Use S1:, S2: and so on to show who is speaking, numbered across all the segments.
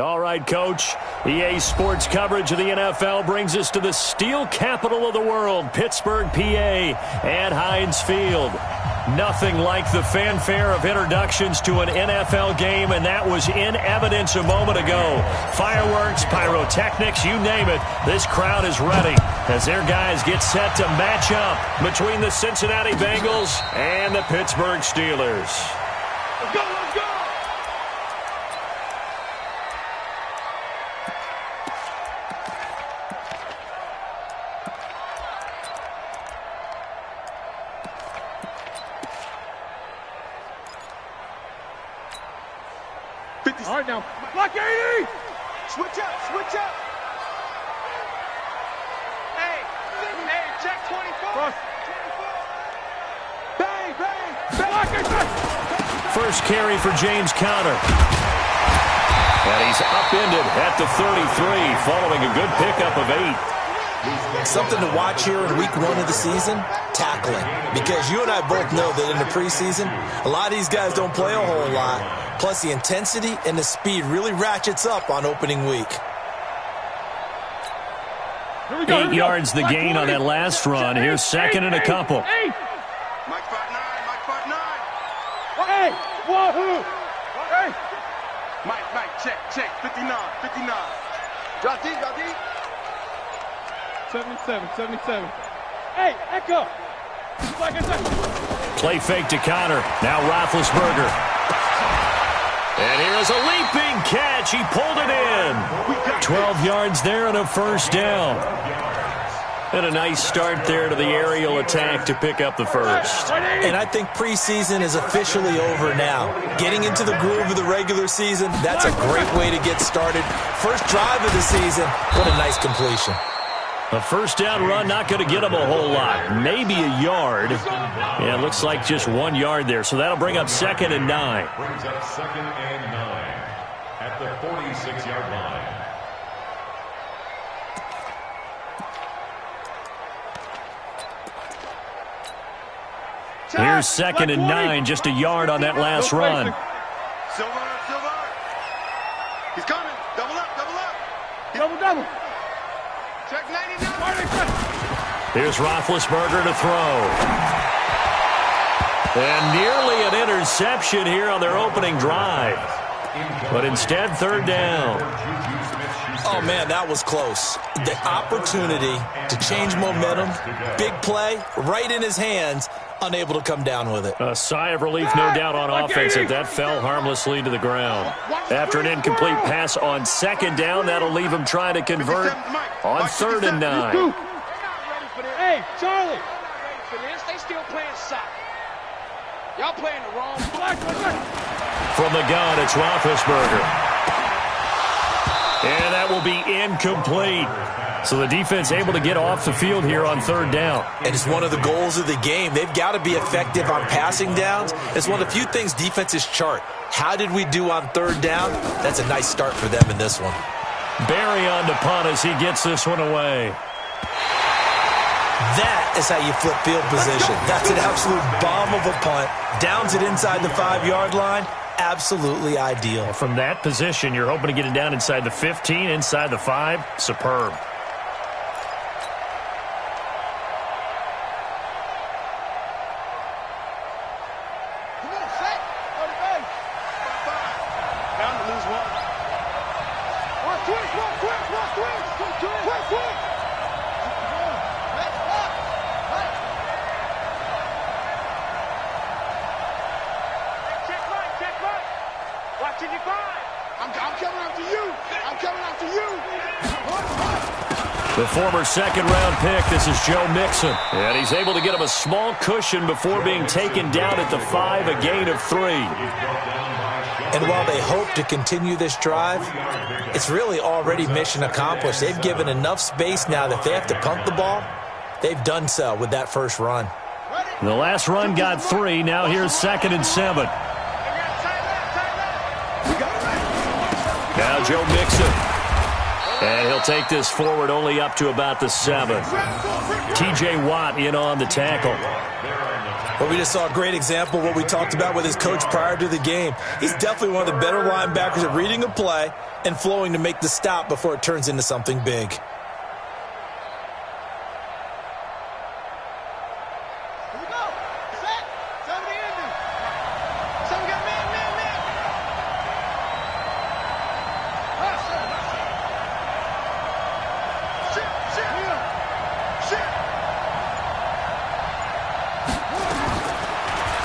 S1: All right, Coach. EA Sports coverage of the NFL brings us to the steel capital of the world, Pittsburgh, PA, at Heinz Field. Nothing like the fanfare of introductions to an NFL game, and that was in evidence a moment ago. Fireworks, pyrotechnics, you name it. This crowd is ready as their guys get set to match up between the Cincinnati Bengals and the Pittsburgh Steelers.
S2: Let's go, let's go! All right, now. Block 80! Switch up, switch up. Hey, check 24. Cross. 24. Bang, bang, bang.
S1: First carry for James Conner. And he's upended at the 33, following a good pickup of 8.
S3: Something to watch here in week 1 of the season, tackling. Because you and I both know that in the preseason, a lot of these guys don't play a whole lot. Plus, the intensity and the speed really ratchets up on opening week.
S1: 8 yards the gain on that last run. Here's second and a couple.
S2: Mike 5-9, Mike 5-9. Hey, wahoo! Hey. Mike, check, 59. Drop deep. 77. Hey, echo.
S1: Play fake to Conner. Now Roethlisberger. And here's a leaping catch. He pulled it in. 12 yards there and a first down. And a nice start there to the aerial attack to pick up the first.
S3: And I think preseason is officially over now. Getting into the groove of the regular season, that's a great way to get started. First drive of the season, what a nice completion.
S1: A first down run, not going to get him a whole lot. Maybe a yard. Yeah, it looks like just 1 yard there. So that'll bring up second and 9.
S4: Brings up second and 9 at the 46-yard line.
S1: Here's second and 9, just a yard on that last run.
S2: Silver. He's coming. Double up. Double. Check 99.
S1: Here's Roethlisberger to throw. And nearly an interception here on their opening drive. But instead, third down.
S3: Oh, man, that was close. The opportunity to change momentum, big play, right in his hands, unable to come down with it.
S1: A sigh of relief, no doubt, on offense as that fell harmlessly to the ground. After an incomplete pass on second down, that'll leave him trying to convert on third and 9.
S2: Hey, Charlie. Ready for this? They still playing soccer. Y'all playing the wrong block.
S1: From the gun, it's Roethlisberger. And that will be incomplete. So the defense able to get off the field here on third down.
S3: And it's one of the goals of the game. They've got to be effective on passing downs. It's one of the few things defenses chart. How did we do on third down? That's a nice start for them in this one.
S1: Barry on to punt as he gets this one away.
S3: That is how you flip field position. That's an absolute bomb of a punt. Downs it inside the 5-yard line. Absolutely ideal.
S1: From that position, you're hoping to get it down inside the 15, inside the 5. Superb. The former second-round pick, this is Joe Mixon. And he's able to get him a small cushion before being taken down at the 5, a gain of 3.
S3: And while they hope to continue this drive, it's really already mission accomplished. They've given enough space now that if they have to punt the ball, they've done so with that first run.
S1: The last run got 3. Now here's second and 7. Now Joe Mixon. And he'll take this forward only up to about the 7. T.J. Watt in on the tackle.
S3: Well, we just saw a great example of what we talked about with his coach prior to the game. He's definitely one of the better linebackers at reading a play and flowing to make the stop before it turns into something big.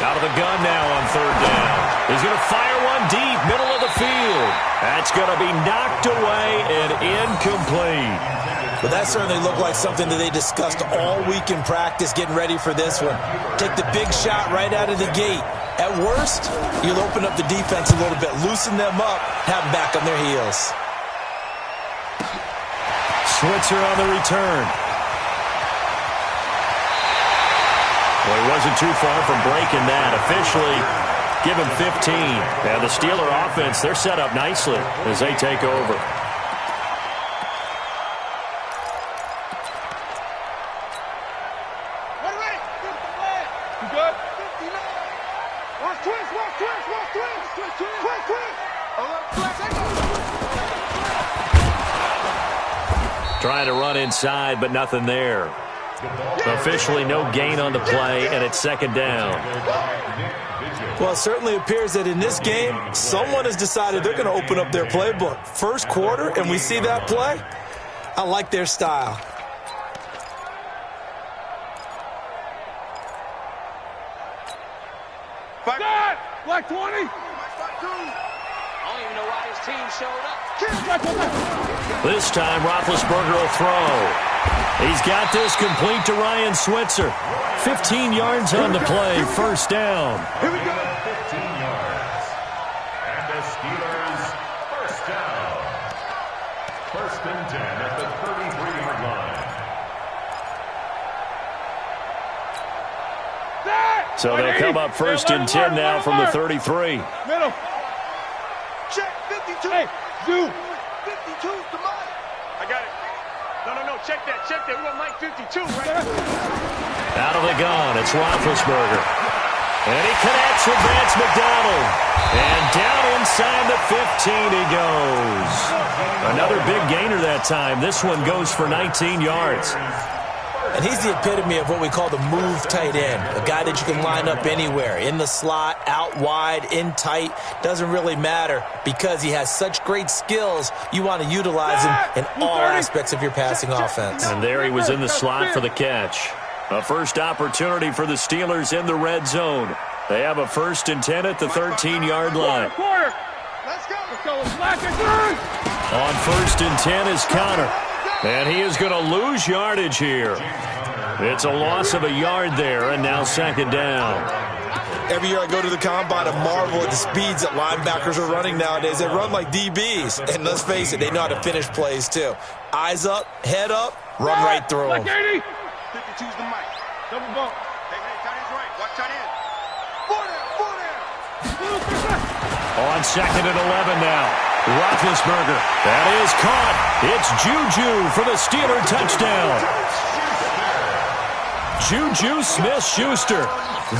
S1: Out of the gun now on 3rd down. He's going to fire one deep, middle of the field. That's going to be knocked away and incomplete.
S3: But that certainly looked like something that they discussed all week in practice getting ready for this one. Take the big shot right out of the gate. At worst, you'll open up the defense a little bit, loosen them up, have them back on their heels.
S1: Switzer on the return. Well, he wasn't too far from breaking that. Officially, give him 15. And the Steeler offense, they're set up nicely as they take over. Trying to run inside, but nothing there. Officially no gain on the play, and it's 2nd down.
S3: Well, it certainly appears that in this game, someone has decided they're going to open up their playbook. First quarter, and we see that play. I like their style.
S2: Black 20. I don't even know why his team showed up.
S1: This time, Roethlisberger will throw. He's got this complete to Ryan Switzer. 15 yards on the play, 1st down.
S4: Here we go. 15 yards. And the Steelers, 1st down. 1st and 10 at the 33-yard line.
S1: So they'll come up 1st and 10 now from the 33.
S2: Middle. Check 52. Hey, do. 52's the Mike. I got it. No, check that. We want Mike 52, right?
S1: Out of the gun, it's Roethlisberger. And he connects with Vance McDonald. And down inside the 15 he goes. Another big gainer that time. This one goes for 19 yards.
S3: And he's the epitome of what we call the move tight end. A guy that you can line up anywhere. In the slot, out wide, in tight. Doesn't really matter because he has such great skills. You want to utilize him in all aspects of your passing offense.
S1: And there he was in the slot for the catch. A first opportunity for the Steelers in the red zone. They have a 1st and 10 at the 13-yard line.
S2: Let's go.
S1: On 1st and 10 is Connor. And he is going to lose yardage here. It's a loss of a yard there, and now 2nd down.
S3: Every year I go to the combine and marvel at the speeds that linebackers are running nowadays. They run like DBs. And let's face it, they know how to finish plays too. Eyes up, head up, run right through them.
S2: 52's the mic. Double bump. Hey, tight end's right. Watch tight end. 4
S1: On 2nd and 11 now. Roethlisberger. That is caught. It's Juju for the Steeler touchdown. Juju Smith-Schuster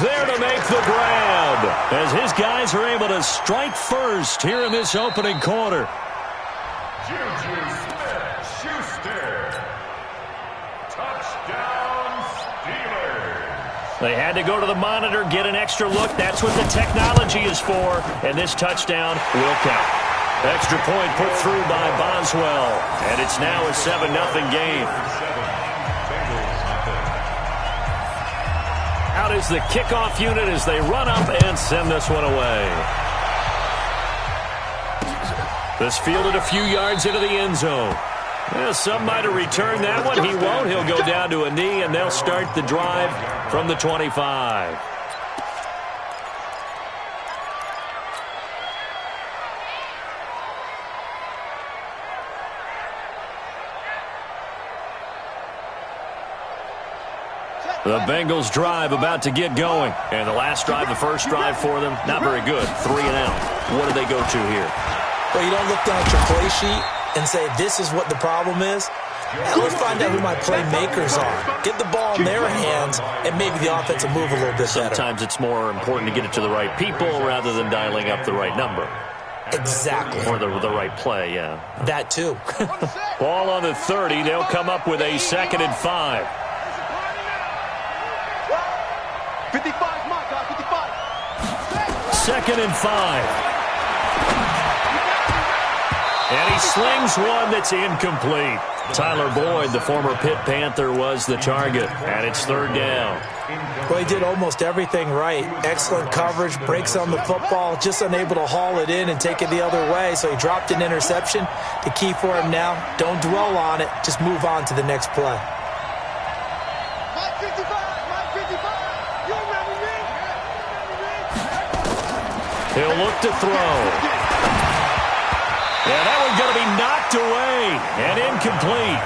S1: there to make the grab as his guys are able to strike first here in this opening quarter.
S4: Juju Smith-Schuster. Touchdown, Steelers.
S1: They had to go to the monitor, get an extra look. That's what the technology is for. And this touchdown will count. Extra point put through by Boswell. And it's now a 7-0 game. Out is the kickoff unit as they run up and send this one away. This fielded a few yards into the end zone. Well, some might have returned that one. He won't. He'll go down to a knee, and they'll start the drive from the 25. The Bengals drive about to get going. And the last drive, the first drive for them, not very good. 3 and out. What do they go to here?
S3: Well, you don't look down at your play sheet and say, this is what the problem is? Let's find out who my playmakers are. Get the ball in their hands, and maybe the offense will move a little bit better.
S1: Sometimes it's more important to get it to the right people rather than dialing up the right number.
S3: Exactly.
S1: Or the right play, yeah.
S3: That too.
S1: Ball on the 30. They'll come up with a 2nd and 5.
S2: 55, my God, 55.
S1: 2nd and 5. And he slings one that's incomplete. Tyler Boyd, the former Pitt Panther, was the target. And it's 3rd down.
S3: Well, he did almost everything right. Excellent coverage, breaks on the football, just unable to haul it in and take it the other way. So he dropped an interception. The key for him now, don't dwell on it. Just move on to the next play.
S2: Mike 55, Mike 55. You remember me?
S1: He'll look to throw. Yeah, that one's going to be knocked away and incomplete.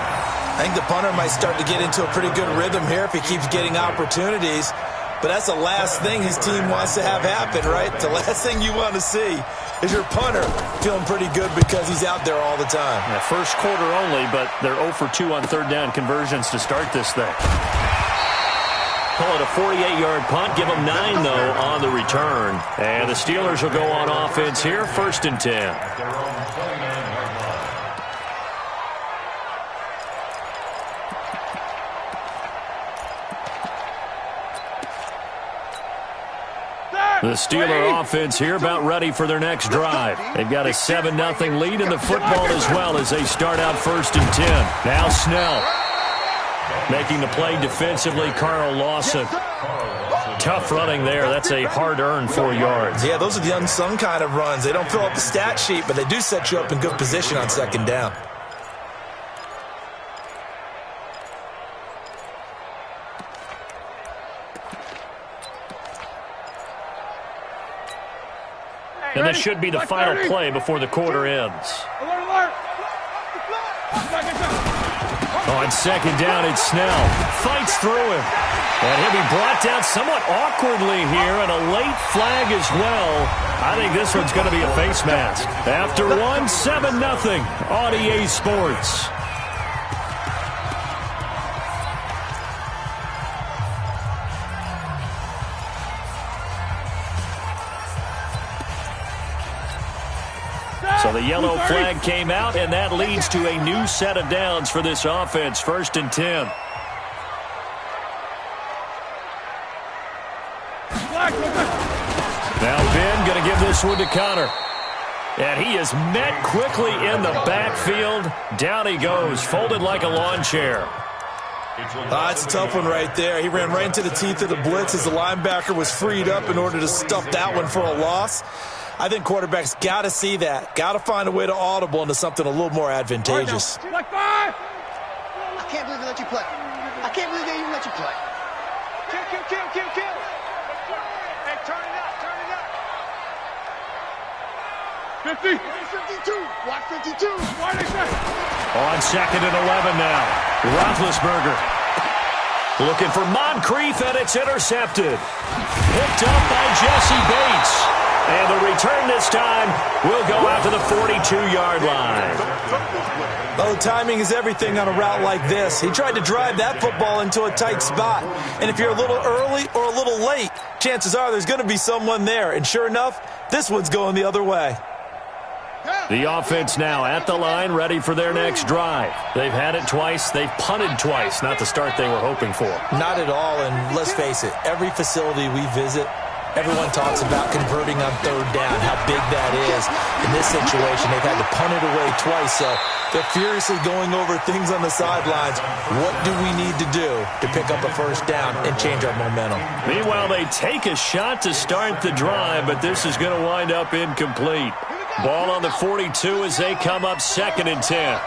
S3: I think the punter might start to get into a pretty good rhythm here if he keeps getting opportunities. But that's the last thing his team wants to have happen, right? The last thing you want to see is your punter feeling pretty good because he's out there all the time.
S1: Yeah, first quarter only, but they're 0 for 2 on 3rd down conversions to start this thing. Call it a 48-yard punt. Give them 9, though, on the return. And the Steelers will go on offense here, 1st and 10. The Steeler offense here about ready for their next drive. They've got a 7-0 lead in the football as well as they start out 1st and 10. Now Snell making the play defensively, Carl Lawson. Tough running there. That's a hard-earned 4 yards.
S3: Yeah, those are the unsung kind of runs. They don't fill up the stat sheet, but they do set you up in good position on 2nd down.
S1: And this should be the final play before the quarter ends. On 2nd down, it's Snell. Fights through him. And he'll be brought down somewhat awkwardly here, and a late flag as well. I think this one's going to be a face mask. After 1, 7-0 on EA Sports. So the yellow flag came out, and that leads to a new set of downs for this offense. 1st and 10. Now Ben going to give this one to Connor. And he is met quickly in the backfield. Down he goes, folded like a lawn chair.
S3: It's a tough one right there. He ran right into the teeth of the blitz as the linebacker was freed up in order to stuff that one for a loss. I think quarterbacks got to see that. Got to find a way to audible into something a little more advantageous.
S2: I can't believe they let you play. I can't believe they even let you play. Kill. Hey, turn it up. 50. 52. Watch 52.
S1: On 2nd and 11 now. Roethlisberger looking for Moncrief, and it's intercepted. Picked up by Jesse Bates. And the return this time will go out to the 42-yard line.
S3: Oh, timing is everything on a route like this. He tried to drive that football into a tight spot. And if you're a little early or a little late, chances are there's going to be someone there. And sure enough, this one's going the other way.
S1: The offense now at the line, ready for their next drive. They've had it twice. They've punted twice. Not the start they were hoping for.
S3: Not at all. And let's face it, every facility we visit, everyone talks about converting on 3rd down, how big that is. In this situation, they've had to punt it away twice, so they're furiously going over things on the sidelines. What do we need to do to pick up a 1st down and change our momentum?
S1: Meanwhile, they take a shot to start the drive, but this is going to wind up incomplete. Ball on the 42 as they come up 2nd and 10.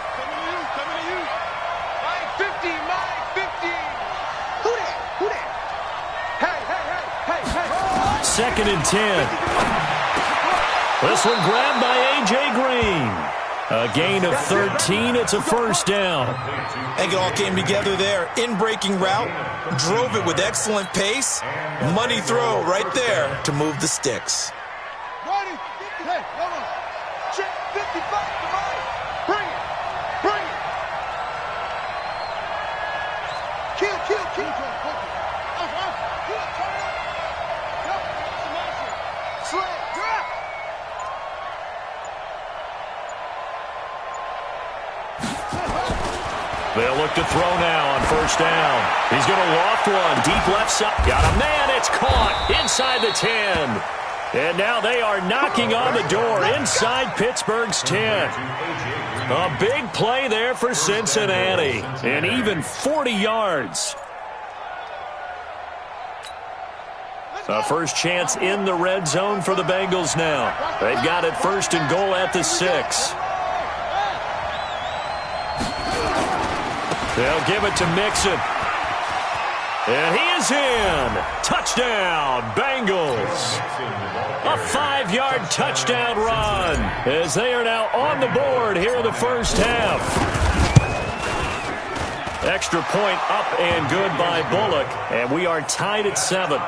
S1: 2nd and 10. This one grabbed by A.J. Green. A gain of 13. It's a 1st down.
S3: I think it all came together there. In-breaking route. Drove it with excellent pace. Money throw right there to move the sticks.
S2: Check 55 to mine. Bring it.
S1: They'll look to throw now on first down. He's going to loft one. Deep left side. Got a man. It's caught inside the 10. And now they are knocking on the door inside Pittsburgh's 10. A big play there for Cincinnati. And even 40 yards. A first chance in the red zone for the Bengals now. They've got it first and goal at the 6. They'll give it to Mixon. And he is in. Touchdown, Bengals. A 5-yard touchdown run as they are now on the board here in the first half. Extra point up and good by Bullock. And we are tied at 7.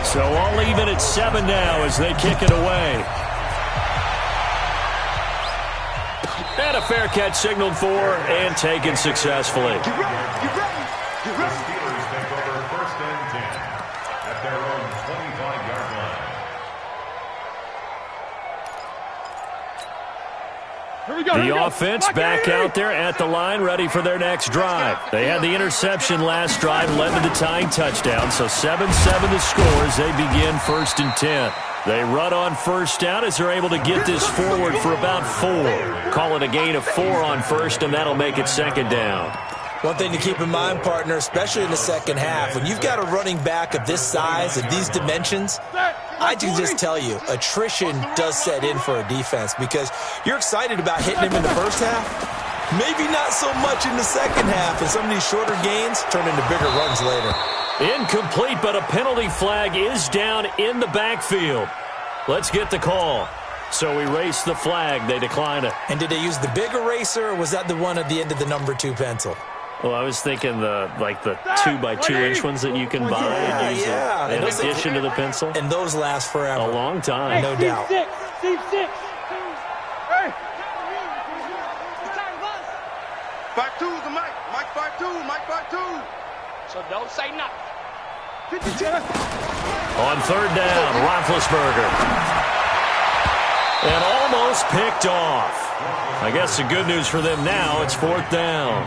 S1: So all even at 7 now as they kick it away. And a fair catch signaled for and taken successfully.
S2: Get ready. Get ready. Get ready.
S4: The Steelers take over first and 10 at their own 25-yard line.
S2: Here we go.
S1: The offense back out there at the line, ready for their next drive. They had the interception last drive, led to the tying touchdown. So 7-7 the score as they begin first and 10. They run on first down as they're able to get this forward for about 4. Call it a gain of 4 on first, and that'll make it second down.
S3: One thing to keep in mind, partner, especially in the second half, when you've got a running back of this size and these dimensions, I can just tell you, attrition does set in for a defense because you're excited about hitting him in the first half. Maybe not so much in the second half, and some of these shorter gains turn into bigger runs later.
S1: Incomplete, but a penalty flag is down in the backfield. Let's get the call. So we race the flag. They decline it.
S3: And did they use the big eraser, or was that the one at the end of the number 2 pencil?
S1: Well, I was thinking the 2x2-inch ones that you can buy and use in addition to the pencil.
S3: And those last forever.
S1: A long time.
S3: No doubt.
S2: Steve 6. Hey. 5-2's the mic. Mike 5-2. Mike 5-2. So don't say nothing. 52.
S1: On third down, Roethlisberger. And almost picked off. I guess the good news for them now, it's fourth down.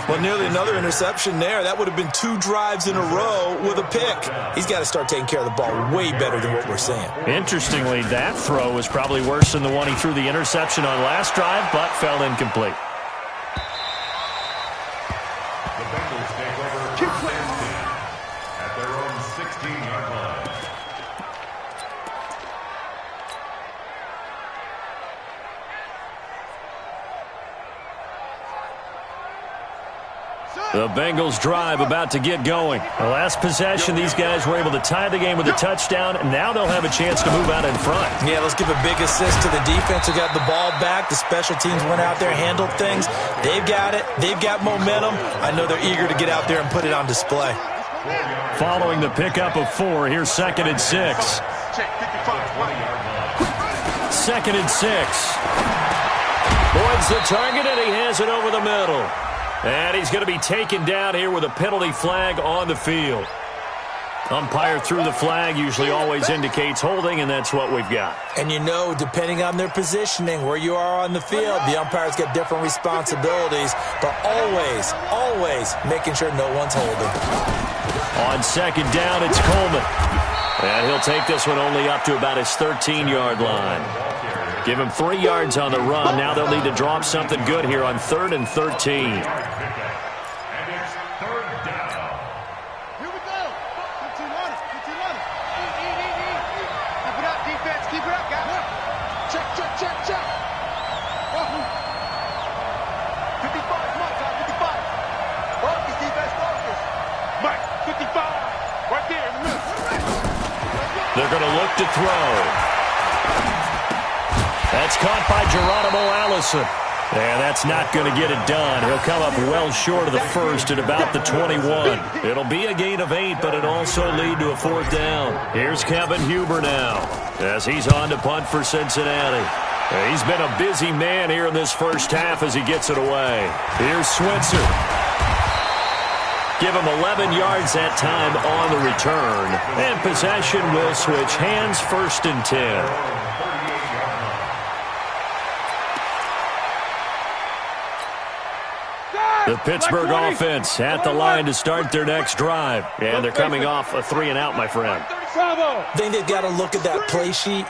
S3: Well, nearly another interception there. That would have been 2 drives in a row with a pick. He's got to start taking care of the ball way better than what we're seeing.
S1: Interestingly, that throw was probably worse than the one he threw the interception on last drive, but fell incomplete.
S4: The Bengals take over first and 10 at their own 16-yard line.
S1: The Bengals drive about to get going. The last possession, these guys were able to tie the game with a touchdown, and now they'll have a chance to move out in front.
S3: Yeah, let's give a big assist to the defense who got the ball back. The special teams went out there, handled things. They've got it. They've got momentum. I know they're eager to get out there and put it on display.
S1: Following the pickup of 4, here's 2nd and 6. Second and 6. Boyd's the target, and he has it over the middle. And he's going to be taken down here with a penalty flag on the field. Umpire threw the flag, usually always indicates holding, and that's what we've got.
S3: And you know, depending on their positioning, where you are on the field, the umpires get different responsibilities, but always making sure no one's holding.
S1: On second down, it's Coleman. And he'll take this one only up to about his 13-yard line. Give him 3 yards on the run. Now they'll need to drop something good here on 3rd and 13.
S4: And it's third down.
S2: Here we go. 15 on it. 15 on it. Keep it up, defense. Keep it up, guys. Check. 55, Mike. 55. Focus, defense, focus. Mike, 55. Right there in the middle.
S1: They're going to look to throw. That's caught by Geronimo Allison. And that's not going to get it done. He'll come up well short of the first at about the 21. It'll be a gain of 8, but it also lead to a 4th down. Here's Kevin Huber now as he's on to punt for Cincinnati. He's been a busy man here in this first half as he gets it away. Here's Switzer. Give him 11 yards that time on the return. And possession will switch hands, 1st and 10. The Pittsburgh offense at the line to start their next drive. And they're coming off a 3-and-out, my friend.
S3: I think they've got to look at that play sheet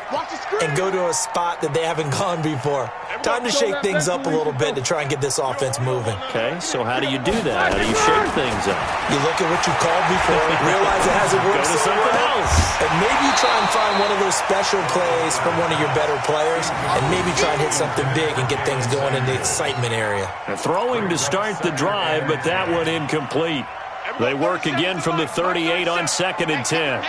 S3: and go to a spot that they haven't gone before. Time to shake things up a little bit to try and get this offense moving.
S1: Okay, so how do you do that? How do you shake things up?
S3: You look at what you called before, realize it hasn't worked
S1: Go to something else.
S3: and maybe you try and find one of those special plays from one of your better players, and maybe try and hit something big and get things going in the excitement area.
S1: Throwing to start the drive, but that one incomplete. They work again from the 38 on 2nd and 10.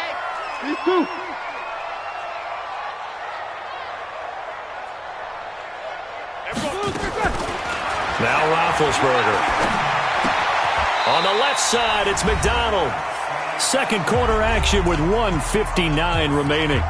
S1: Now Roethlisberger. On the left side, it's McDonald. Second quarter action with 1:59 remaining.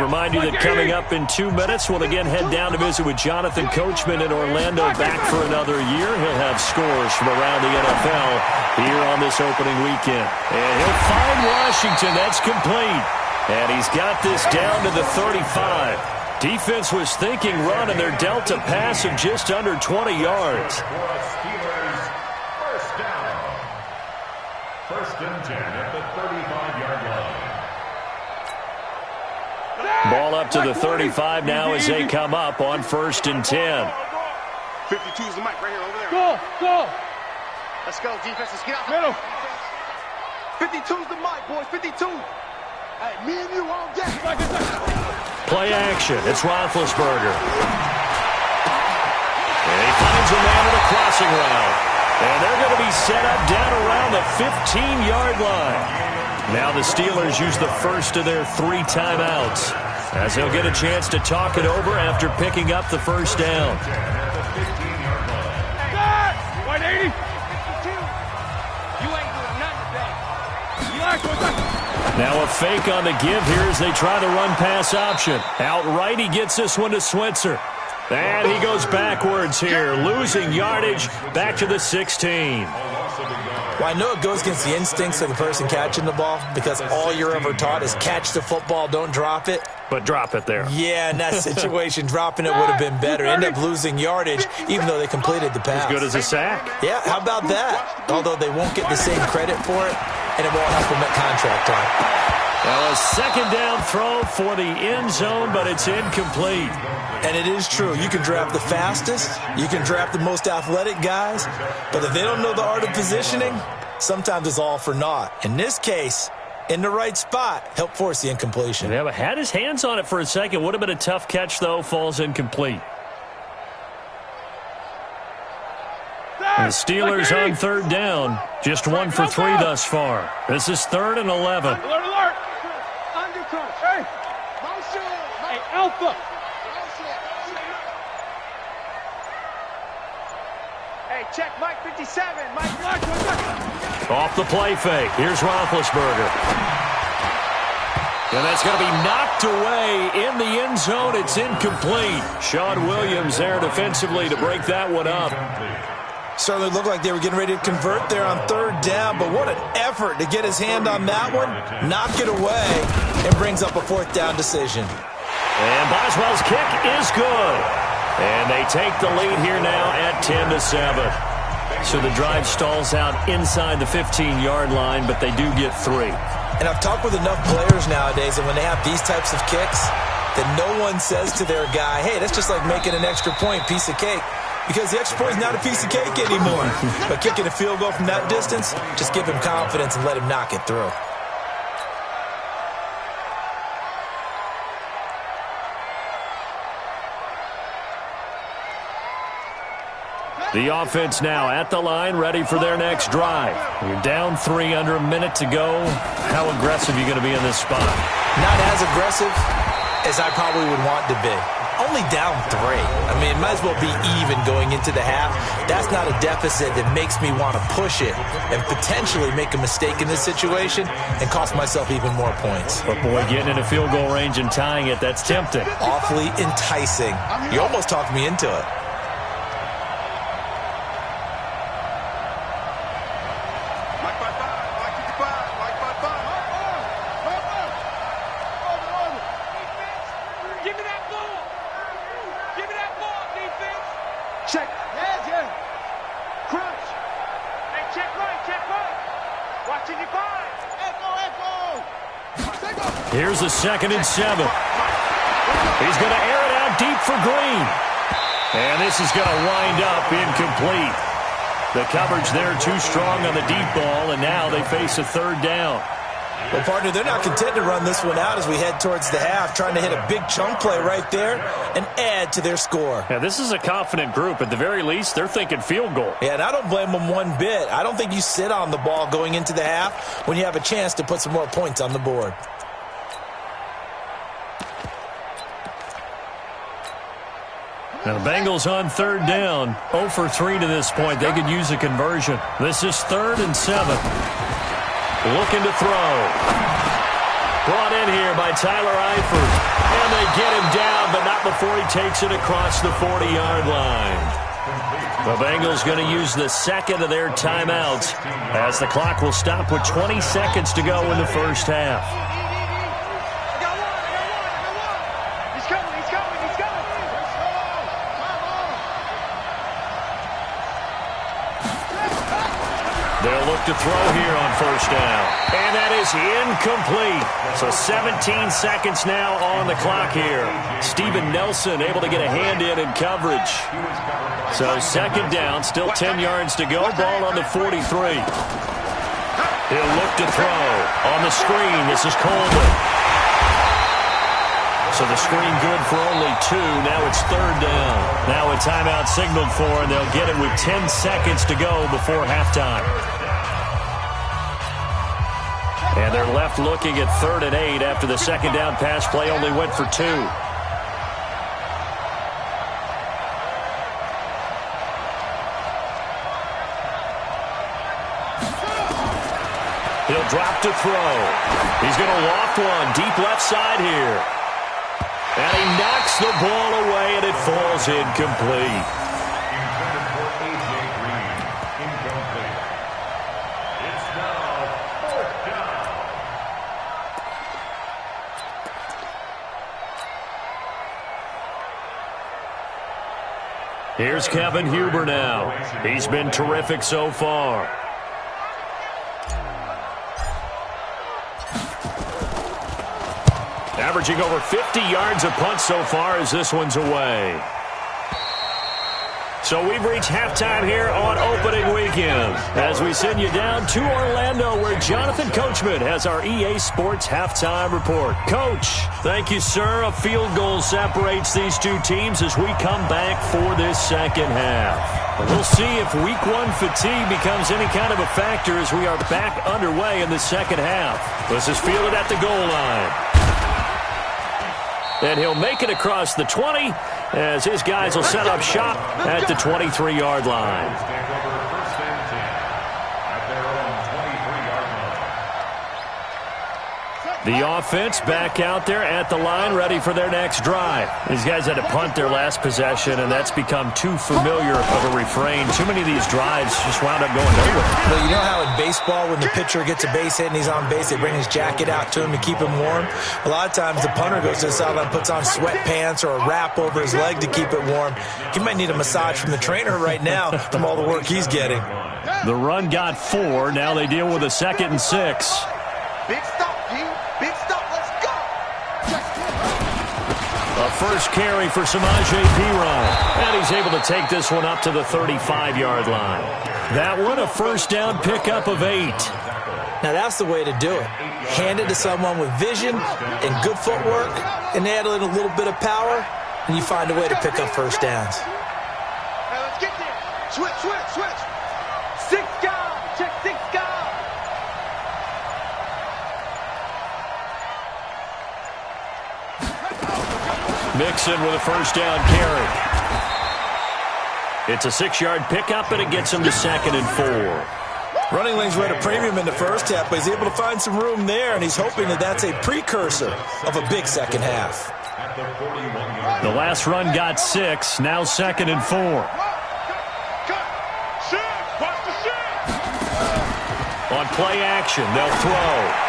S1: Remind you that coming up in 2 minutes, we'll again head down to visit with Jonathan Coachman in Orlando, back for another year. He'll have scores from around the NFL here on this opening weekend. And he'll find Washington. That's complete. And he's got this down to the 35. Defense was thinking run, and they're dealt a pass of just under 20 yards.
S4: First down. 1st and 10 at the 35-yard line.
S1: Ball up to the 35 now as they come up on 1st and 10.
S2: 52 is the mic right here over there.
S5: Go.
S2: Let's go, defense. Let's get out.
S5: Middle.
S2: 52 is the mic, boys. 52. Hey, me and you on deck.
S1: Play action. It's Roethlisberger. And he finds a man at a crossing route. And they're going to be set up down around the 15-yard line. Now the Steelers use the first of their 3 timeouts, as they'll get a chance to talk it over after picking up the first down.
S5: 180. You ain't doing nothing today.
S1: Now a fake on the give here as they try the run-pass option. Outright, he gets this one to Switzer. And he goes backwards here, losing yardage back to the 16.
S3: Well, I know it goes against the instincts of the person catching the ball, because all you're ever taught is catch the football, don't drop it.
S1: But drop it there.
S3: Yeah, in that situation, dropping it would have been better. End up losing yardage, even though they completed the pass.
S1: As good as a sack.
S3: Yeah, how about that? Although they won't get the same credit for it, and it won't help them at contract time.
S1: Well, a second down throw for the end zone, but it's incomplete.
S3: And it is true. You can draft the fastest. You can draft the most athletic guys. But if they don't know the art of positioning, sometimes it's all for naught. In this case, in the right spot, help force the incompletion.
S1: Yeah, but had his hands on it for a second. Would have been a tough catch, though. Falls incomplete. And the Steelers on 3rd down. Just 1 for 3 thus far. This is 3rd and 11.
S5: Alert. Undercut. Hey. Hey, Alpha.
S2: Hey, check Mike 57. Mike.
S1: Off the play fake. Here's Roethlisberger. And that's going to be knocked away in the end zone. It's incomplete. Sean Williams there defensively to break that one up.
S3: Certainly looked like they were getting ready to convert there on 3rd down, but what an effort to get his hand on that one, knock it away, and brings up a 4th down decision.
S1: And Boswell's kick is good. And they take the lead here now at 10-7. So the drive stalls out inside the 15-yard line, but they do get 3.
S3: And I've talked with enough players nowadays that when they have these types of kicks, that no one says to their guy, hey, that's just like making an extra point, piece of cake. Because the extra point is not a piece of cake anymore. But kicking a field goal from that distance, just give him confidence and let him knock it through.
S1: The offense now at the line, ready for their next drive. You're down 3, under a minute to go. How aggressive are you going to be in this spot?
S3: Not as aggressive as I probably would want to be. Only down 3. I mean, it might as well be even going into the half. That's not a deficit that makes me want to push it and potentially make a mistake in this situation and cost myself even more points.
S1: But boy, getting into field goal range and tying it, that's tempting.
S3: Awfully enticing. You almost talked me into it.
S2: Check. Yeah. Crunch. Hey, check right. Watching you find. Echo.
S1: Here's a 2nd and 7. He's going to air it out deep for Green. And this is going to wind up incomplete. The coverage there too strong on the deep ball, and now they face a 3rd down.
S3: Well, partner, they're not content to run this one out as we head towards the half, trying to hit a big chunk play right there and add to their score.
S1: Yeah, this is a confident group. At the very least, they're thinking field goal.
S3: Yeah, and I don't blame them one bit. I don't think you sit on the ball going into the half when you have a chance to put some more points on the board.
S1: Now the Bengals on 3rd down. 0 for 3 to this point. They could use a conversion. This is 3rd and 7. Looking to throw. Brought in here by Tyler Eifert. And they get him down, but not before he takes it across the 40-yard line. The Bengals going to use the 2nd of their timeouts as the clock will stop with 20 seconds to go in the first half.
S2: He's coming.
S1: They'll look to throw here on 1st down. And that is incomplete. So 17 seconds now on the clock here. Steven Nelson able to get a hand in coverage. So 2nd down, still 10 yards to go. Ball on the 43. He'll look to throw. On the screen, this is Coleman. So the screen good for only 2. Now it's 3rd down. Now a timeout signaled for, and they'll get it with 10 seconds to go before halftime. And they're left looking at 3rd and 8 after the 2nd down pass play only went for 2. He'll drop to throw. He's going to loft one deep left side here. And he knocks the ball away, and it falls incomplete.
S4: Intended for A.J. Green. Incomplete. It's now 4th down.
S1: Here's Kevin Huber now. He's been terrific so far. Averaging over 50 yards a punt so far as this one's away. So we've reached halftime here on opening weekend as we send you down to Orlando where Jonathan Coachman has our EA Sports halftime report. Coach, thank you, sir. A field goal separates these two teams as we come back for this 2nd half. We'll see if week 1 fatigue becomes any kind of a factor as we are back underway in the 2nd half. This is fielded at the goal line. And he'll make it across the 20 as his guys will set up shop at the 23-yard line.
S4: Stand over 1st and 10 at their own 23-yard line.
S1: The offense back out there at the line, ready for their next drive. These guys had to punt their last possession, and that's become too familiar of a refrain. Too many of these drives just wound up going nowhere.
S3: Well, you know how in baseball, when the pitcher gets a base hit and he's on base, they bring his jacket out to him to keep him warm? A lot of times the punter goes to the sideline, puts on sweatpants or a wrap over his leg to keep it warm. He might need a massage from the trainer right now from all the work he's getting.
S1: The run got 4. Now they deal with a 2nd and 6.
S2: Big stop, G. Big stop. Let's go.
S1: A first carry for Samaje Perine. And he's able to take this one up to the 35-yard line. That one, a 1st down pickup of 8.
S3: Now that's the way to do it. Hand it to someone with vision and good footwork, and add in a little bit of power, and you find a way to pick up 1st downs.
S2: Now let's get there. Switch. 6 guys. Check 6 guys.
S1: Mixon with a first down carry. It's a 6-yard pickup, and it gets him to 2nd and 4.
S3: Running lanes were at a premium in the first half, but he's able to find some room there, and he's hoping that that's a precursor of a big second half.
S1: The last run got 6, now 2nd and 4. On play action, they'll throw.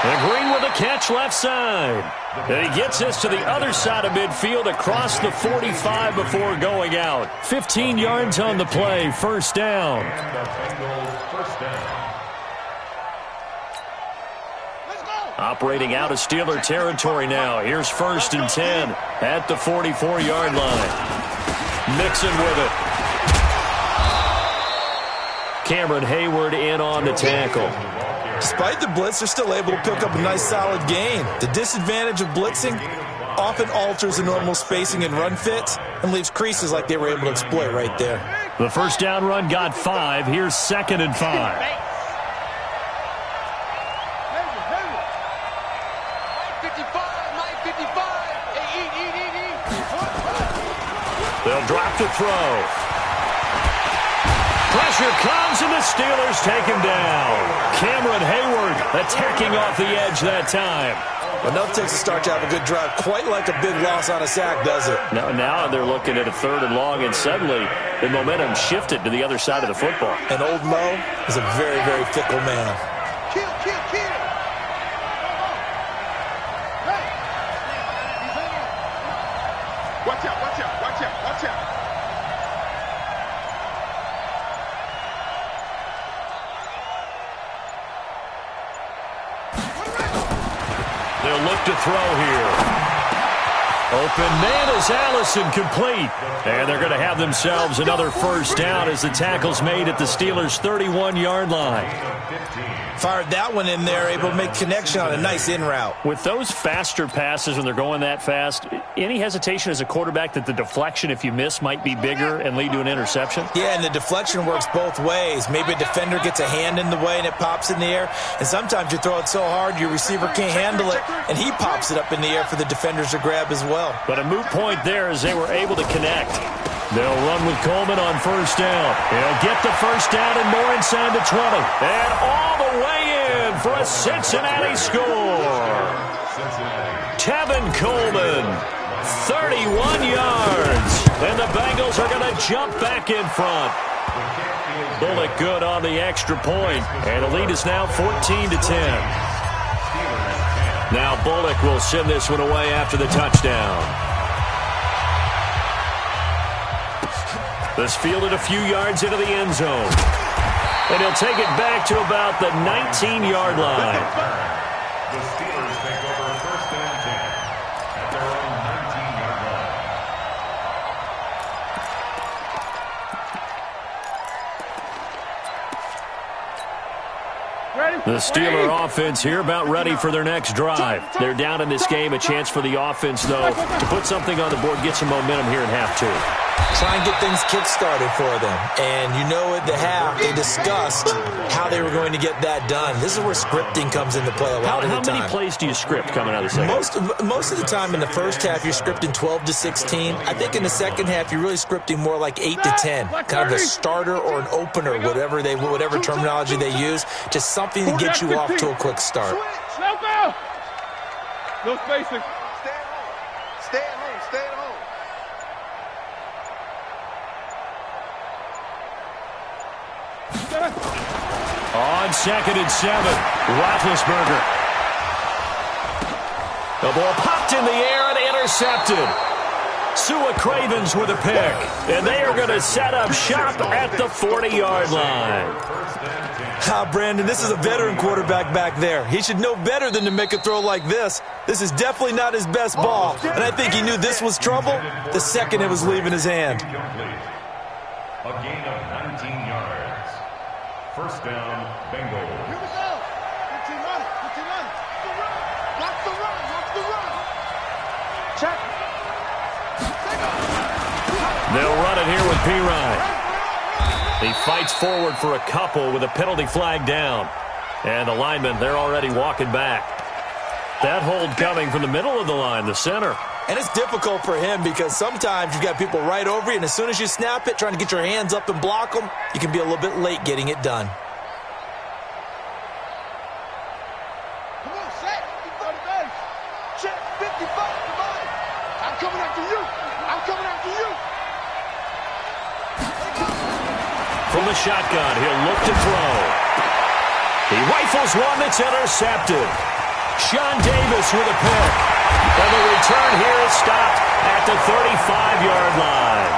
S1: And Green with a catch left side. And he gets this to the other side of midfield across the 45 before going out. 15 yards on the play, first down. Operating out of Steeler territory now. Here's 1st and 10 at the 44-yard line. Mixon with it. Cameron Hayward in on the tackle.
S3: Despite the blitz, they're still able to pick up a nice solid gain. The disadvantage of blitzing often alters the normal spacing and run fits and leaves creases like they were able to exploit right there.
S1: The first down run got 5. Here's 2nd and 5. They'll drop to throw. Pressure comes, and the Steelers take him down. Cameron Hayward attacking off the edge that time.
S3: Enough takes a start to have a good drive. Quite like a big loss on a sack, does it?
S1: Now they're looking at a 3rd and long, and suddenly the momentum shifted to the other side of the football.
S3: And old Mo is a very, very fickle man.
S2: Kill. Watch out.
S1: They'll look to throw here. Open man is Allison, complete. And they're going to have themselves another first down as the tackle's made at the Steelers' 31-yard line.
S3: Fired that one in there, able to make connection on a nice in route.
S1: With those faster passes when they're going that fast, any hesitation as a quarterback that the deflection, if you miss, might be bigger and lead to an interception?
S3: Yeah, and the deflection works both ways. Maybe a defender gets a hand in the way and it pops in the air. And sometimes you throw it so hard your receiver can't handle it, and he pops it up in the air for the defenders to grab as well.
S1: But a moot point there as they were able to connect. They'll run with Coleman on first down. He'll get the first down and more inside the 20. And all the way in for a Cincinnati score. Tevin Coleman, 31 yards. And the Bengals are going to jump back in front. Bullock good on the extra point. And the lead is now 14-10. Now Bullock will send this one away after the touchdown. This fielded a few yards into the end zone. And he'll take it back to about the 19-yard line.
S4: The Steelers take over 1st and 10 at their own 19-yard line.
S1: The Steeler offense here about ready for their next drive. They're down in this game. A chance for the offense, though, to put something on the board, get some momentum here in half 2.
S3: Try and get things kick-started for them. And you know at the half, they discussed how they were going to get that done. This is where scripting comes into play a lot of the time.
S1: How many plays do you script coming out of the second?
S3: Most of the time in the first half, you're scripting 12 to 16. I think in the second half, you're really scripting more like 8 to 10. Kind of a starter or an opener, whatever terminology they use. Just something to get you off to a quick start.
S5: Snap out. No spacing.
S2: Stay at home.
S1: On 2nd and 7, Roethlisberger. The ball popped in the air and intercepted. Sua Cravens with a pick. And they are going to set up shop at the 40-yard line.
S3: Brandon, this is a veteran quarterback back there. He should know better than to make a throw like this. This is definitely not his best ball. And I think he knew this was trouble the second it was leaving his hand.
S4: A gain of 19 yards. First down, Bengals.
S2: Here we go. 15 run. Watch the run. Check.
S1: They'll run it here with Pirine. He fights forward for a couple with a penalty flag down. And the linemen, they're already walking back. That hold coming from the middle of the line, the center.
S3: And it's difficult for him because sometimes you've got people right over you, and as soon as you snap it, trying to get your hands up and block them, you can be a little bit late getting it done.
S2: Come on, set. Check 55 to mine. I'm coming after you. I'm coming after you.
S1: From the shotgun, he'll look to throw. He rifles one that's intercepted. Sean Davis with a pick. And the return here is stopped at the 35-yard line.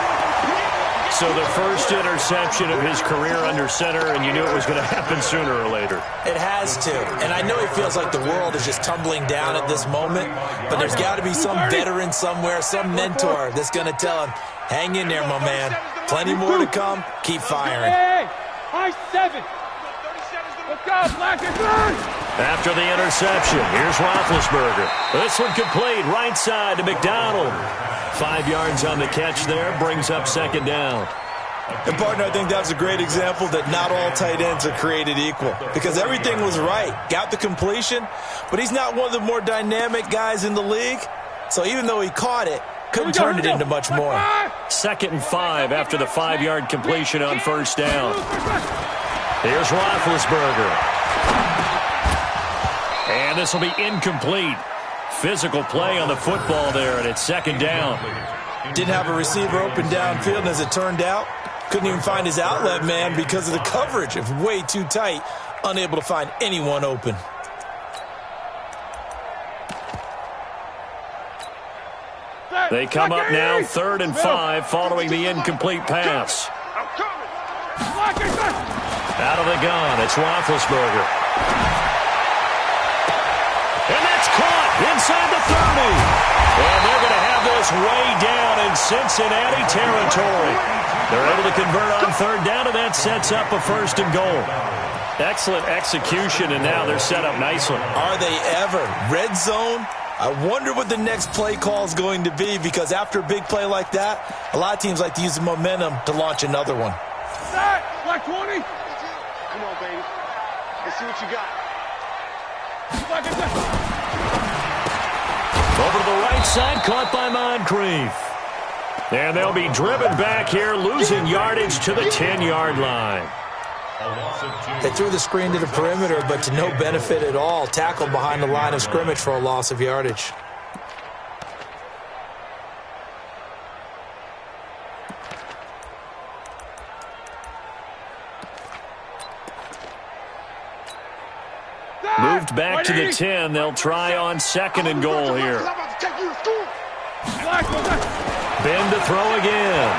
S1: So the first interception of his career under center, and you knew it was going to happen sooner or later.
S3: It has to. And I know he feels like the world is just tumbling down at this moment, but there's got to be some veteran somewhere, some mentor that's going to tell him, hang in there, my man. Plenty more to come. Keep firing.
S5: Hey, high 7. Let's go, Black and third.
S1: After the interception, here's Roethlisberger. This one complete, right side to McDonald. 5 yards on the catch there, brings up second down.
S3: And, partner, I think that's a great example that not all tight ends are created equal because everything was right. Got the completion, but he's not one of the more dynamic guys in the league. So even though he caught it, couldn't turn it into much more.
S1: 2nd and 5 after the 5-yard completion on first down. Here's Roethlisberger. And this will be incomplete. Physical play on the football there, and it's second down.
S3: Didn't have a receiver open downfield, and as it turned out, couldn't even find his outlet man because of the coverage. It was way too tight, unable to find anyone open.
S1: They come up now 3rd and 5 following the incomplete pass. Out of the gun, it's Roethlisberger. And that's caught inside the 30. And they're going to have this way down in Cincinnati territory. They're able to convert on 3rd down, and that sets up a 1st and goal. Excellent execution, and now they're set up nicely.
S3: Are they ever? Red zone? I wonder what the next play call is going to be because after a big play like that, a lot of teams like to use the momentum to launch another one.
S5: Black 20.
S2: Come on, baby. Let's see what you got.
S1: Over to the right side, caught by Moncrief. And they'll be driven back here, losing yardage to the 10-yard line.
S3: They threw the screen to the perimeter, but to no benefit at all. Tackled behind the line of scrimmage for a loss of yardage.
S1: Moved back to the 10. They'll try on 2nd and goal here. Bend to throw again.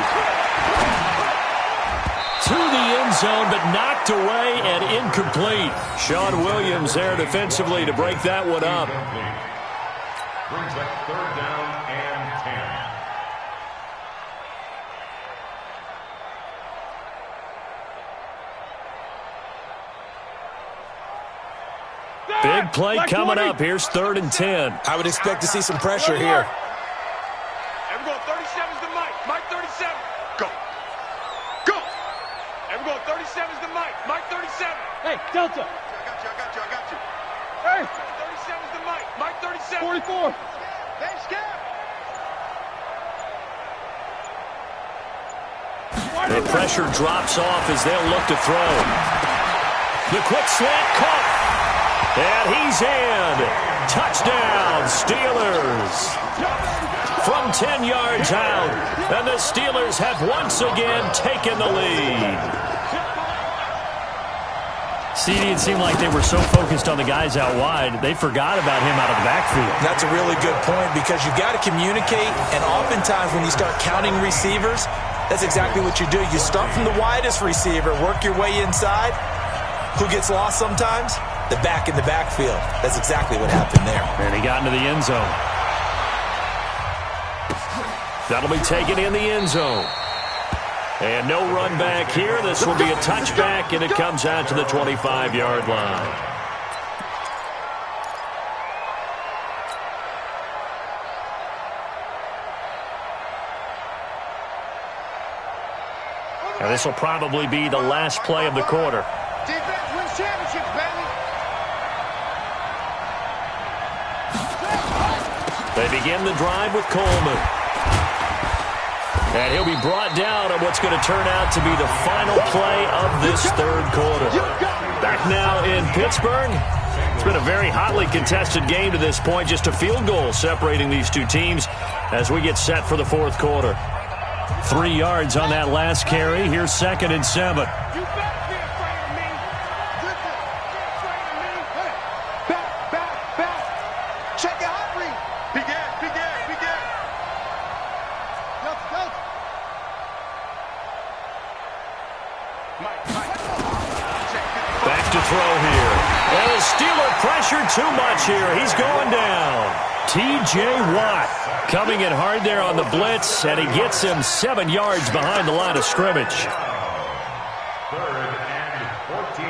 S1: To the end zone, but knocked away and incomplete. Sean Williams there defensively to break that one up.
S4: Brings up 3rd down and
S1: 10. Big play coming up. Here's 3rd and 10.
S3: I would expect to see some pressure here.
S2: And we're going 37's the Mike. Mike 37. Go. Go. And we're going 37's the Mike. Mike 37.
S5: Hey, Delta.
S2: I got you.
S5: Hey.
S2: 37's the Mike. Mike 37.
S5: 44.
S2: Hey, Scab.
S1: The pressure drops off as they'll look to throw. The quick slant caught. And he's in. Touchdown, Steelers. From 10 yards out. And the Steelers have once again taken the lead. CD, it seemed like they were so focused on the guys out wide, they forgot about him out of the backfield.
S3: That's a really good point because you've got to communicate, and oftentimes when you start counting receivers, that's exactly what you do. You start from the widest receiver, work your way inside. Who gets lost sometimes? The back in the backfield. That's exactly what happened there.
S1: And he got into the end zone. That'll be taken in the end zone. And no run back here. This will be a touchback, and it comes out to the 25-yard line. And this will probably be the last play of the quarter.
S2: Defense wins championships, baby.
S1: They begin the drive with Coleman. And he'll be brought down on what's going to turn out to be the final play of this third quarter. Back now in Pittsburgh. It's been a very hotly contested game to this point. Just a field goal separating these two teams as we get set for the fourth quarter. 3 yards on that last carry. Here's 2nd and 7.
S2: Back to throw here.
S1: And the Steeler pressure too much here. He's going down. T.J. Watt coming in hard there on the blitz, and he gets him 7 yards behind the line of scrimmage.
S4: 3rd and 14.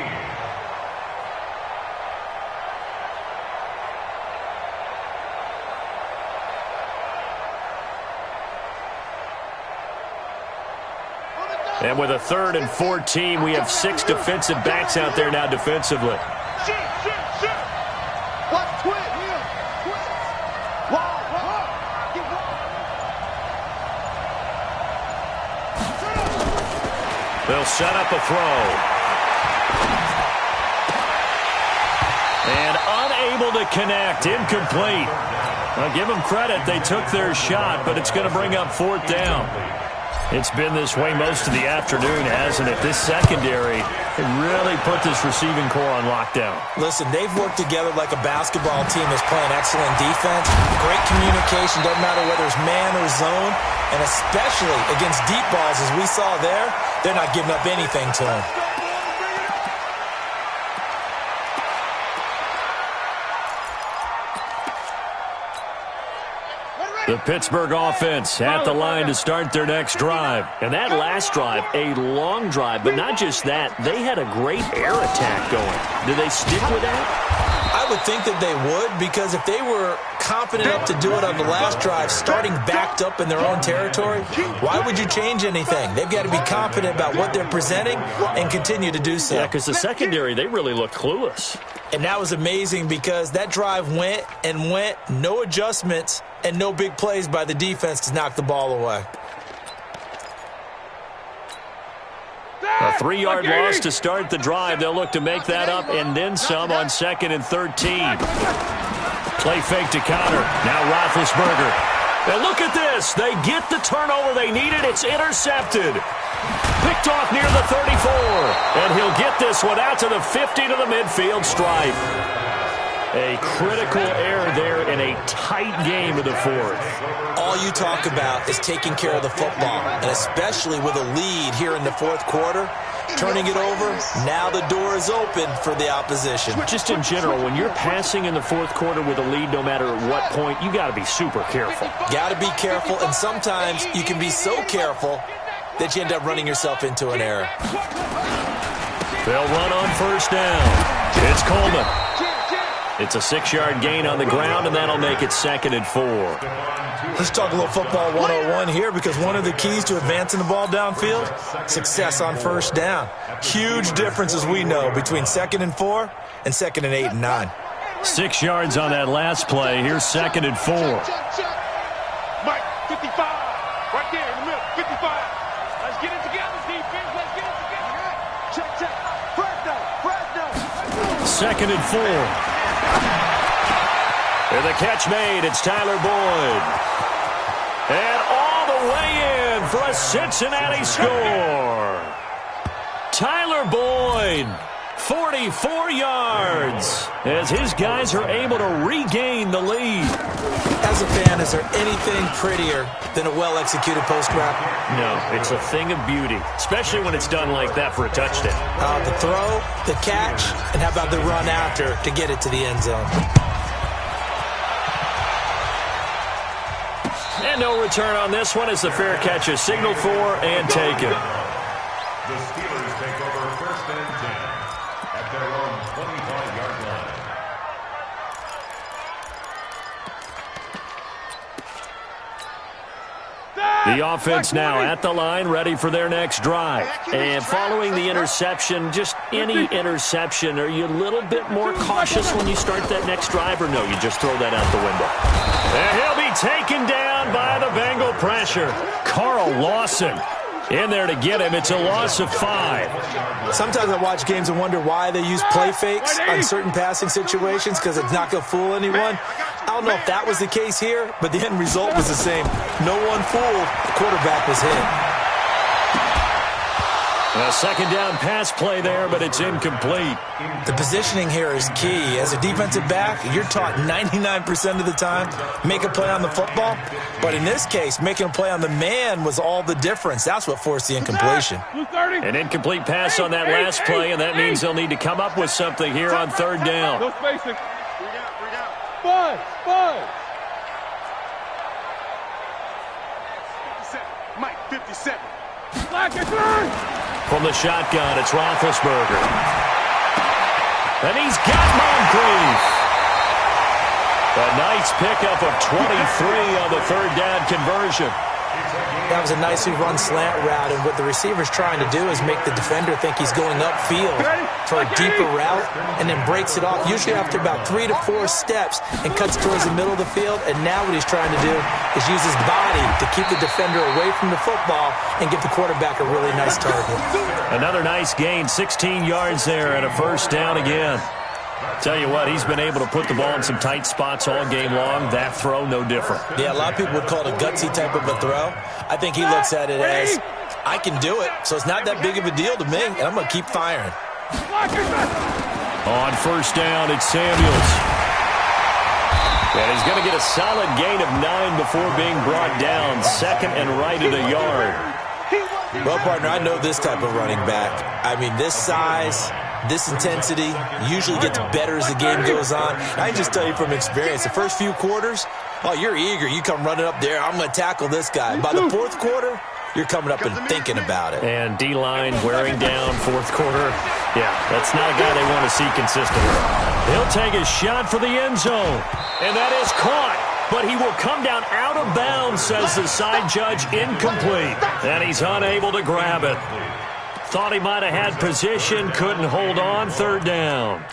S1: And with a 3rd and 14, we have 6 defensive backs out there now defensively. They'll set up a throw. And unable to connect. Incomplete. I'll give them credit. They took their shot, but it's going to bring up 4th down. It's been this way most of the afternoon, hasn't it? This secondary really put this receiving core on lockdown.
S3: Listen, they've worked together like a basketball team that's playing excellent defense. Great communication, doesn't matter whether it's man or zone. And especially against deep balls, as we saw there, they're not giving up anything to them.
S1: The Pittsburgh offense at the line to start their next drive. And that last drive, a long drive, but not just that. They had a great air attack going. Do they stick with that?
S3: I would think that they would, because if they were confident enough to do it on the last drive, starting backed up in their own territory, why would you change anything? They've got to be confident about what they're presenting and continue to do so.
S1: Yeah, because the secondary, they really look clueless.
S3: And that was amazing because that drive went and went, no adjustments, and no big plays by the defense to knock the ball away.
S1: A 3-yard loss to start the drive. They'll look to make that up and then some on 2nd and 13. Play fake to Connor. Now Roethlisberger. And look at this. They get the turnover they needed. It's intercepted. Picked off near the 34. And he'll get this one out to the 50 to the midfield stripe. A critical error there in a tight game of the fourth.
S3: All you talk about is taking care of the football, and especially with a lead here in the fourth quarter, turning it over, now the door is open for the opposition.
S1: Just in general, when you're passing in the fourth quarter with a lead, no matter at what point, you got to be super careful.
S3: Got to be careful, and sometimes you can be so careful that you end up running yourself into an error.
S1: They'll run on 1st down. It's Coleman. It's a 6-yard gain on the ground, and that'll make it 2nd and 4.
S3: Let's talk a little football 101 here, because one of the keys to advancing the ball downfield, success on 1st down. Huge difference, as we know, between 2nd and 4 and 2nd and 8 and 9.
S1: 6 yards on that last play. Here's 2nd and 4.
S2: Mike, 55. Right there in the middle, 55. Let's get it together, defense. Let's get it together. Check. Fresno.
S1: 2nd and 4. And the catch made. It's Tyler Boyd. And all the way in for a Cincinnati score. Tyler Boyd, 44 yards, as his guys are able to regain the lead.
S3: As a fan, is there anything prettier than a well-executed post-route?
S1: No, it's a thing of beauty, especially when it's done like that for a touchdown.
S3: The throw, the catch, and how about the run after to get it to the end zone?
S1: And no return on this one as the fair catch is signaled for and taken.
S4: The Steelers take over 1st and 10 at their own 25-yard line.
S1: The offense now at the line, ready for their next drive. And following the interception, just any interception, are you a little bit more cautious when you start that next drive, or no, you just throw that out the window? And he'll be taken down by the Bengal pressure. Carl Lawson in there to get him. It's a loss of 5.
S3: Sometimes I watch games and wonder why they use play fakes on certain passing situations, because it's not going to fool anyone. I don't know if that was the case here, but the end result was the same. No one fooled. The quarterback was hit.
S1: A second down pass play there, but it's incomplete.
S3: The positioning here is key. As a defensive back, you're taught 99% of the time, make a play on the football. But in this case, making a play on the man was all the difference. That's what forced the incompletion.
S1: An incomplete pass on that last play, and that means they'll need to come up with something here on third down.
S5: No spacing. 5.
S2: 57. Mike, 57.
S5: Black and turn.
S1: From the shotgun, it's Roethlisberger. And he's got Moncrief. A nice pickup of 23 on the third down conversion.
S3: That was a nicely run slant route, and what the receiver's trying to do is make the defender think he's going upfield for a deeper route, and then breaks it off, usually after about 3 to 4 steps, and cuts towards the middle of the field. And now what he's trying to do is use his body to keep the defender away from the football and give the quarterback a really nice target.
S1: Another nice gain, 16 yards there, and a first down again. Tell you what, he's been able to put the ball in some tight spots all game long. That throw, no different.
S3: Yeah, a lot of people would call it a gutsy type of a throw. I think he looks at it as, I can do it, so it's not that big of a deal to me, and I'm going to keep firing.
S1: On first down, it's Samuels. And he's going to get a solid gain of 9 before being brought down. Second and right at a yard.
S3: Well, partner, I know this type of running back. I mean, this size, this intensity usually gets better as the game goes on. I can just tell you from experience, the first few quarters, oh, you're eager. You come running up there, I'm going to tackle this guy. By the fourth quarter, you're coming up and thinking about it.
S1: And D-line wearing down fourth quarter. Yeah, that's not a guy they want to see consistently. He'll take a shot for the end zone. And that is caught. But he will come down out of bounds, says the side judge, incomplete. And he's unable to grab it. Thought he might have had position, couldn't hold on, third down.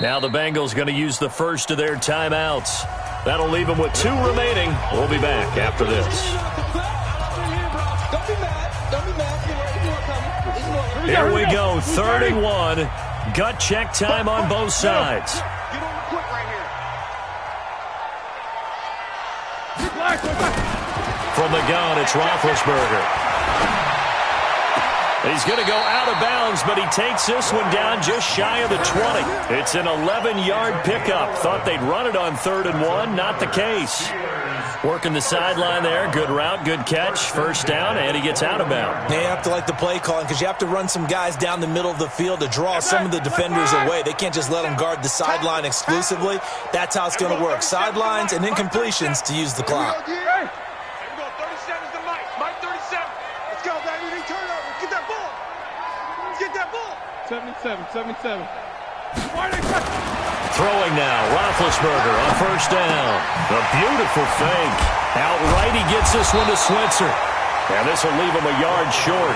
S1: Now the Bengals going to use the first of their timeouts. That'll leave them with 2 remaining. We'll be back after this. Here we go, 3rd and 1. Gut check time on both sides.
S2: Get on the quick right here.
S1: From the gun, it's Roethlisberger. He's going to go out of bounds, but he takes this one down just shy of the 20. It's an 11-yard pickup. Thought they'd run it on 3rd and 1. Not the case. Working the sideline there. Good route, good catch. First down, and he gets out of bounds.
S3: Yeah, you have to like the play calling because you have to run some guys down the middle of the field to draw some of the defenders away. They can't just let them guard the sideline exclusively. That's how it's going to work. Sidelines and incompletions to use the clock.
S2: Here we go. 37's the Mike. Mike 37. Let's go, baby. Turnover. Get that ball. Get that ball.
S5: 77.
S1: Throwing now, Roethlisberger on first down. A beautiful fake. Outright, he gets this one to Switzer. And this will leave him a yard short.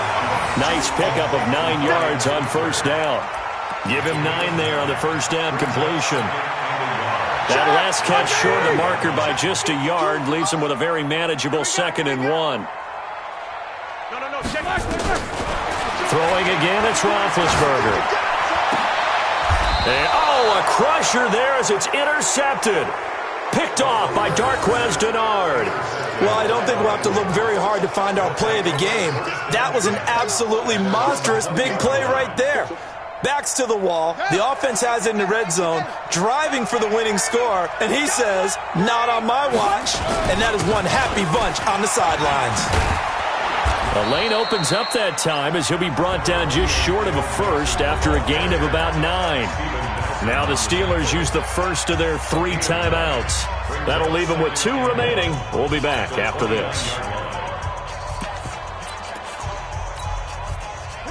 S1: Nice pickup of 9 yards on first down. Give him 9 there on the first down completion. That last catch short of the marker by just a yard leaves him with a very manageable 2nd and 1.
S2: No. Check.
S1: Throwing again, it's Roethlisberger. And, a crusher there as it's intercepted. Picked off by Darqueze Dennard.
S3: Well, I don't think we'll have to look very hard to find our play of the game. That was an absolutely monstrous big play right there. Backs to the wall. The offense has it in the red zone, driving for the winning score, and he says, not on my watch. And that is one happy bunch on the sidelines.
S1: The lane opens up that time as he'll be brought down just short of a first after a gain of about 9. Now the Steelers use the first of their 3 timeouts. That'll leave them with 2 remaining. We'll be back after this.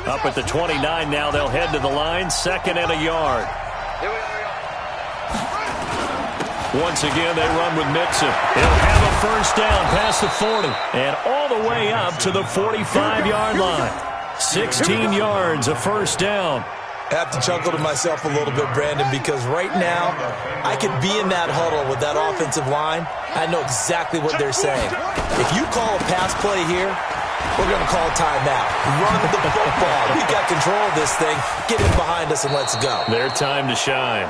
S1: Up at the 29 now, they'll head to the line, 2nd and a yard. Once again, they run with Mixon. He'll have a first down past the 40 and all the way up to the 45-yard line. 16 yards, a first down.
S3: I have to chuckle to myself a little bit, Brandon, because right now I could be in that huddle with that offensive line. I know exactly what they're saying. If you call a pass play here, we're going to call a timeout. Run the football. We got control of this thing. Get in behind us and let's go.
S1: Their time to shine.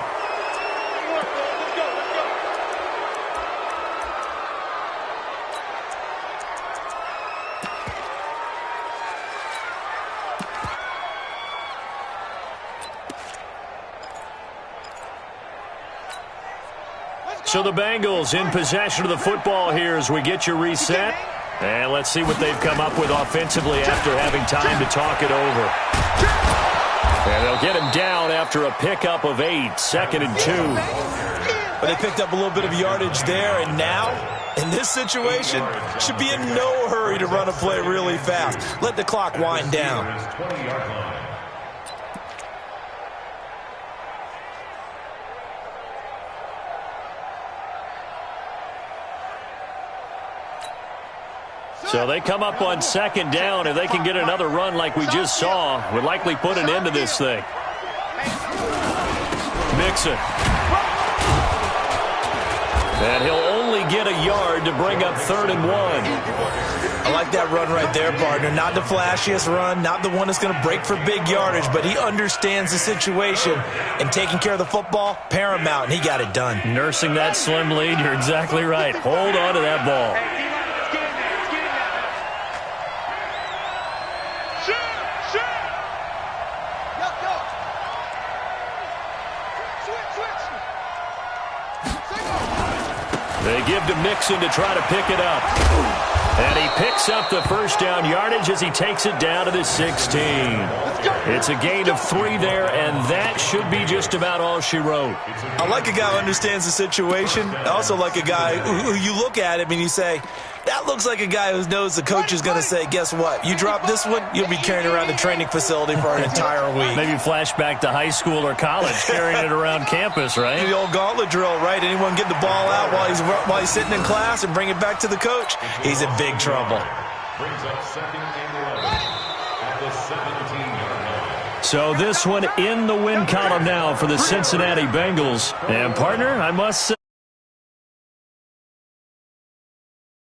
S1: So the Bengals in possession of the football here as we get you reset. And let's see what they've come up with offensively after having time to talk it over. And they'll get him down after a pickup of 8, 2nd and 2.
S3: But they picked up a little bit of yardage there, and now, in this situation, should be in no hurry to run a play really fast. Let the clock wind down.
S1: So they come up on 2nd down. If they can get another run like we just saw, would likely put an end to this thing. Mixon. And he'll only get a yard to bring up 3rd and 1.
S3: I like that run right there, partner. Not the flashiest run, not the one that's going to break for big yardage, but he understands the situation, and taking care of the football, paramount, and he got it done.
S1: Nursing that slim lead, you're exactly right. Hold on to that ball. They give to Mixon to try to pick it up. And he picks up the first down yardage as he takes it down to the 16. It's a gain of 3 there, and that should be just about all she wrote.
S3: I like a guy who understands the situation. I also like a guy who you look at him and you say, that looks like a guy who knows the coach is going to say, guess what? You drop this one, you'll be carrying around the training facility for an entire week.
S1: Maybe flashback to high school or college, carrying it around campus, right?
S3: The old gauntlet drill, right? Anyone get the ball out while he's sitting in class and bring it back to the coach? He's in big trouble.
S4: Brings up 2nd and 11 at the 17-yard line.
S1: So this one in the win column now for the Cincinnati Bengals. And partner, I must say,